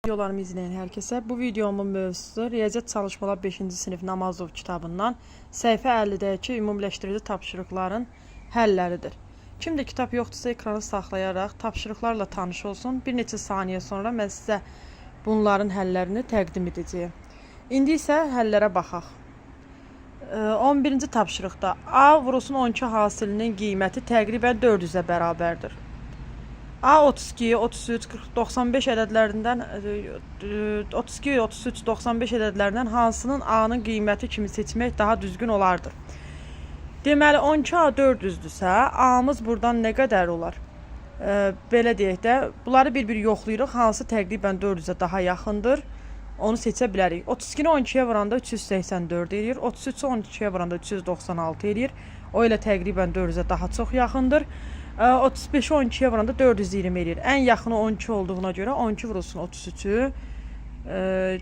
Videolarımı izleyen herkese bu videomun mövzusu Riyaziyyat Çalışmalar 5-ci sinif Namazov kitabından səhifə 50-dəki ümumiləşdirici tapşırıqların həlləridir. Kimdə kitab yoxdursa ekranı saxlayaraq tapşırıqlarla tanış olsun. Bir neçə saniyə sonra mən sizə bunların həllərini təqdim edəcəyim. İndi isə həllərə baxaq. 11-ci tapşırıqda A vurusun 12 hasilinin qiyməti təqribən 400-ə bərabərdir. A 32, 33, 40, 95 ədədlərindən 32, 33, 95 ədədlərindən hansının A'nın qiyməti kimi seçmək daha düzgün olardı? Deməli 12A 400-dürsə, A'mız buradan nə qədər olar? Belə deyək də, bunları bir-bir yoxlayırıq. Hansı təqribən 400-ə daha yaxındır? Onu seçə bilərik. 32-ni 12-yə vuranda 384 eləyir. 33-ü 12-yə vuranda 396 eləyir. O ilə təqribən 400-ə daha çox yaxındır. 35'i 12'ye vuranda 420 eləyir. Ən yaxını 12 olduğuna görə 12 vurulsun 33'ü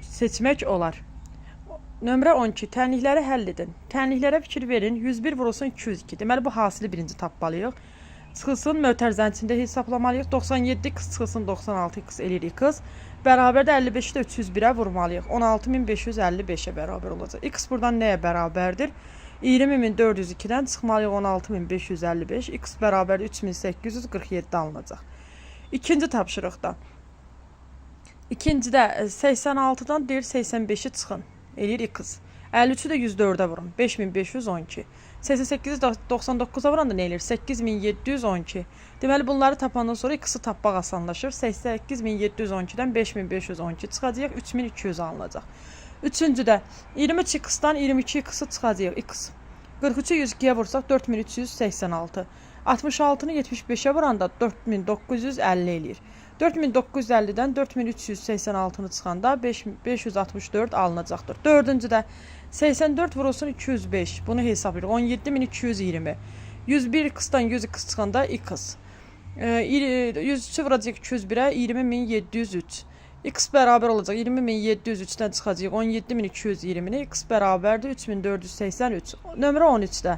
seçmək olar. Nömrə 12. Tənlikləri həll edin. Tənliklərə fikir verin. 101 vurulsun 202. Deməli bu hasili birinci tapmalıyıq. Çıxılsın mötər zəncində hesablamalıyıq. 97 x çıxılsın 96 x eləyir x. Bərabər də 55-i də 301'ə vurmalıyıq. 16555'ə bərabər olacaq. X buradan nəyə bərabərdir? 20402'den çıxmalıyıq 16555. X bərabər 3847 alınacaq. İkinci tapşırıqda. İkincidə 86'dan deyir 85'i çıxın. Eləyir x. 53'ü də 104'ə vurun. 5512. 88'i 99'a vuranda nə eləyir? 8712. Deməli bunları tapandan sonra x'i tapmaq asanlaşır. 8712'den 5512 çıxacaq. 3200 alınacaq. Üçüncüdə 23x-dan 22x'i çıxacaq x. 43'ü 102'ye vursak 4386. 66'nı 75'e vuranda 4950 eləyir. 4950'den 4386'nı çıxanda 564 alınacaqdır. Dördüncüdə 84 vurulsun 205. Bunu hesablayırıq. 17220. 101x-dan 100x çıxanda x. 103'ü vuracaq 201'ə 20703. X bərabər olacaq 20703'dən çıxacaq 17220'ni. X bərabərdir 3483. Nömrə 13'də.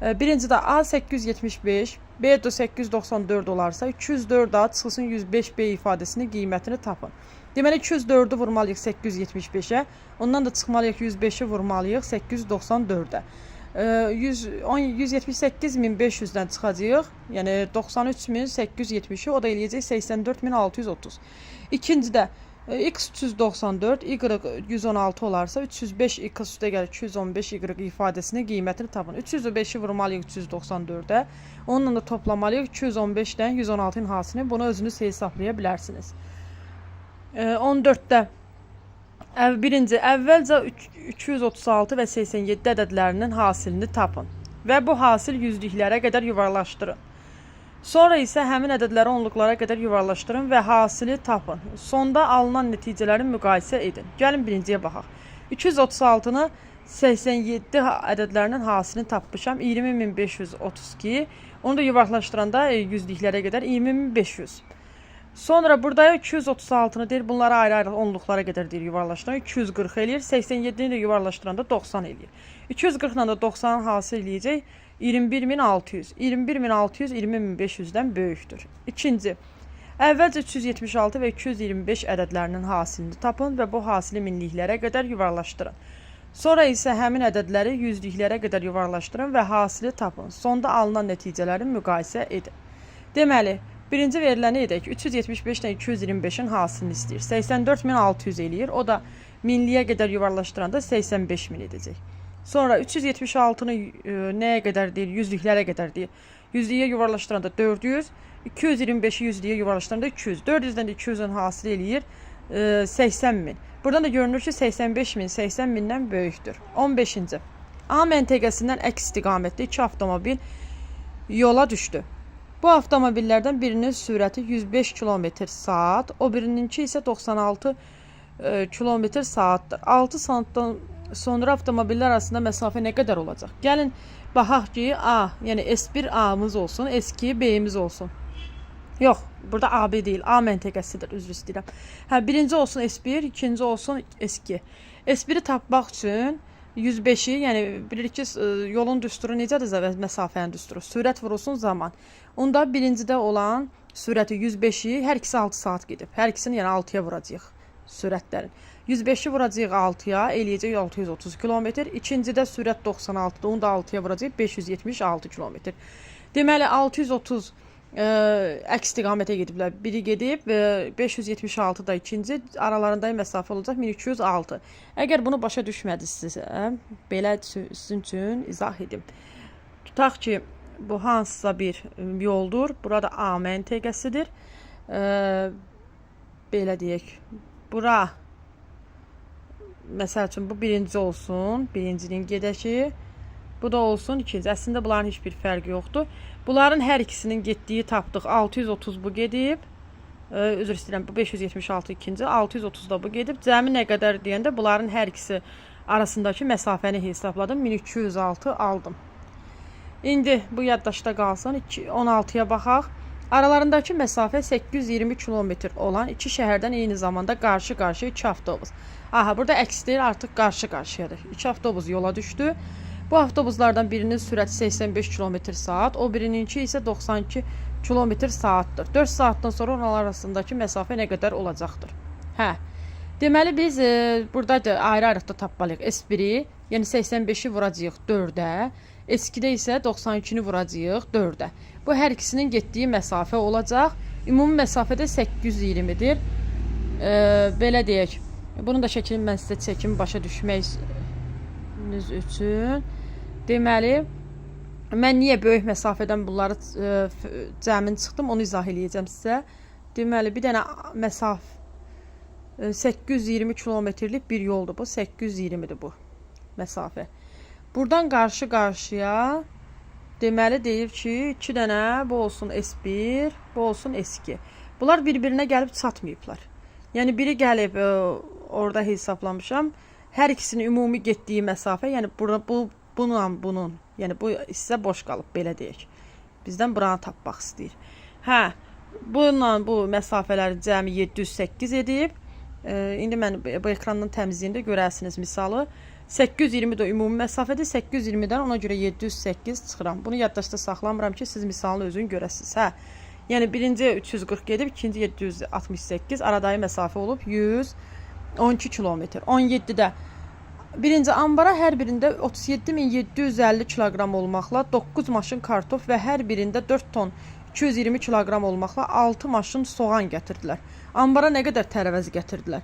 Birincidə A 875, B 894 olarsa 204 A çıxılsın 105 B ifadəsinin qiymətini tapın. Deməli 204'ü vurmalıyıq 875'ə. Ondan da çıxmalıyıq 105'i vurmalıyıq 894'ə. 178.500'dən çıxacaq. Yəni 93.870'i o da eləyəcək 84.630. İkincidə x 394, y 116 olarsa 305 x üstə gəlir 215 y ifadəsinin qiymətini tapın. 305'i vurmalıyıq 394'ə. Onunla da toplamalıyıq 215'dən 116'ın hasilini. Bunu özünüz hesablaya bilərsiniz. 14'də birinci əvvəlcə 236 və 87 ədədlərinin hasilini tapın və bu hasil yüzlüklərə qədər yuvarlaşdırın. Sonra isə həmin ədədləri onluqlara qədər yuvarlaşdırın və hasili tapın. Sonda alınan nəticələri müqayisə edin. Gəlin birinciyə baxaq. 236'nı 87 ədədlərinin hasilini tapmışam. 20532. Onu da yuvarlaşdıranda yüzlüklərə qədər 20500. Sonra burada 236'nı deyir, bunları ayrı-ayrı onluqlara qədər deyir yuvarlaşdıran 240 eləyir. 87'ni də yuvarlaşdıranda 90 eləyir. 240'la da 90'ın hasil eləyəcək 21600. 21600 20500'dən böyükdür. İkinci, əvvəlcə 376 və 225 ədədlərinin hasilini tapın və bu hasili minliklərə qədər yuvarlaşdırın. Sonra isə həmin ədədləri yüzlüklərə qədər yuvarlaşdırın və hasili tapın. Sonda alınan nəticələri müqayisə edin. Deməli, birinci veriləni edək. 375-dən 225'in hasilini istəyir. 84600 eləyir. O da minliyə qədər yuvarlaşdıranda 85000 edəcək. Sonra 376'nı nəyə qədər deyir? Yüzlüklərə qədər deyir. Yüzlüyə yuvarlaşdıranda 400. 225'i yüzlüyə yuvarlaşdıranda 200. 400'dən də 200'ün hasili eləyir 80.000. Buradan da görünür ki 85.000 80.000'dən böyükdür. 15-ci. A məntəqəsindən əks istiqamətdə 2 avtomobil yola düşdü. Bu avtomobillərdən birinin sürəti 105 km/saat, o birininki isə 96 km/saatdır. 6 saatdan sonra avtomobillər arasında məsafə nə qədər olacaq? Gəlin baxaq ki A, yəni S1 A'mız olsun, S2 B'miz olsun. Yox, burada AB deyil, A məntəqəsidir, üzr istəyirəm. Birinci olsun S1, ikinci olsun S2. S1'i tapmaq üçün 105'i, yəni bilirik ki yolun düsturu necədir, məsafənin düsturu? Sürət vurulsun zaman. Onda birincidə olan sürəti 105'i hər ikisi 6 saat gedib. Hər ikisini yəni 6'ya vuracağıq. sürətlərin. 105-i vuracağıq 6-ya, eləyəcək 630 km. İkincidə sürət 96-da, onu da 6-ya vuracağıq 576 km. Deməli 630 əks istiqamətə gediblər. Biri gedib 576 da ikinci, aralarında məsafə olacaq 1206. Əgər bunu başa düşmədinizsə, belə sizin üçün izah edim. Tutaq ki, bu hansısa bir yoldur. Burada A məntəqəsidir. Belə deyək. Bura məsəl üçün bu birinci olsun. Birincinin gedəki. Bu da olsun ikinci. Əslində bunların heç bir fərqi yoxdur. Bunların hər ikisinin getdiyi tapdıq. 630 bu gedib. Üzr istəyirəm, bu 576 ikinci. 630 da bu gedib. Cəmi nə qədər deyəndə bunların hər ikisi arasındakı məsafəni hesabladım. 1206 aldım. İndi bu yaddaşda qalsın. 16-ya baxaq. Aralarındakı məsafə 820 kilometr olan iki şəhərdən eyni zamanda qarşı-qarşıya iki avtobus. Aha, burada əks deyil, artıq qarşı-qarşıyadır. İki avtobus yola düşdü. Bu avtobuslardan birinin sürəti 85 km/saat, o birininki isə 92 km/saatdır. 4 saatdan sonra onlar arasındakı məsafə nə qədər olacaqdır? Hə. Deməli biz burada ayrı-ayrıqda tapmalıyıq. S1-i, yəni 85-i vuracağıq 4-ə, S2-də isə 92-ni vuracağıq 4-ə. Bu hər ikisinin getdiyi məsafə olacaq. Ümumi məsafədə 820-dir. Belə deyək. Bunun da şəklini mən sizə çəkim başa düşməyiniz üçün. Deməli, mən niyə böyük məsafədən bunları cəmin çıxdım, onu izah eləyəcəm sizə. Deməli, bir dənə məsafə 820 kilometrlik bir yoldur bu. 820-dir bu məsafə. Buradan qarşı-qarşıya deməli deyir ki, 2 dənə bu olsun S1, bu olsun S2. Bunlar bir-birinə gəlib çatmayıblar. Yəni biri gəlib orada hesablamışam. Hər ikisinin ümumi getdiyi məsafə, yəni bunun, yəni bu hissə boş qalıb, belə deyək. Bizdən buranı tapmaq istəyir. Hə, bununla bu məsafələri cəmi 708 edib. İndi mən bu ekrandan təmizliyində görərsiniz misalı. 820 də ümumi məsafədir. 820-dən ona görə 708 çıxıram. Bunu yaddaşda saxlamıram ki, siz misalını özün görəsiniz. Hə. Yəni birinci 340 gedib, ikinci 768, aradayı məsafə olub 112 kilometr. 17-də birinci ambara hər birində 37.750 kiloqram olmaqla 9 maşın kartof və hər birində 4 ton 220 kiloqram olmaqla 6 maşın soğan gətirdilər. Ambara nə qədər tərəvəz gətirdilər?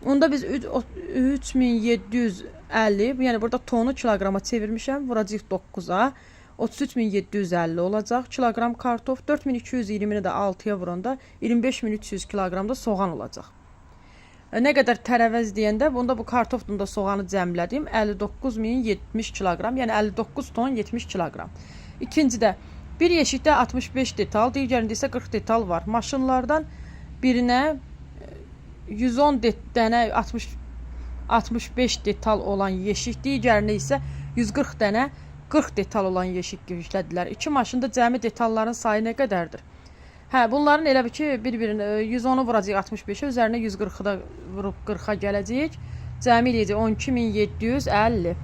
Onda biz 3750, yəni burada tonu kiloqrama çevirmişəm, vuracaq 9-a. 33750 olacaq kiloqram kartof, 4220-ni də 6-ya vuranda 25300 kiloqramda soğan olacaq. Nə qədər tərəvəz deyəndə, bunda bu kartofdan da soğanı cəmlədim, 59070 kiloqram, yəni 59 ton 70 kiloqram. İkincidə, bir yeşikdə 65 detal, digərində isə 40 detal var. Maşınlardan birinə 110 dənə 65 detal olan yeşik, digərinə isə 140 dənə 40 detal olan yeşik yüklədilər. İki maşında cəmi detalların sayı nə qədərdir? Hə, bunların elə bir ki, bir-birini 110-u vuracaq 65-ə, üzərinə 140-ı da vurub 40-a gələcək. Cəmi eləyəcək 12750.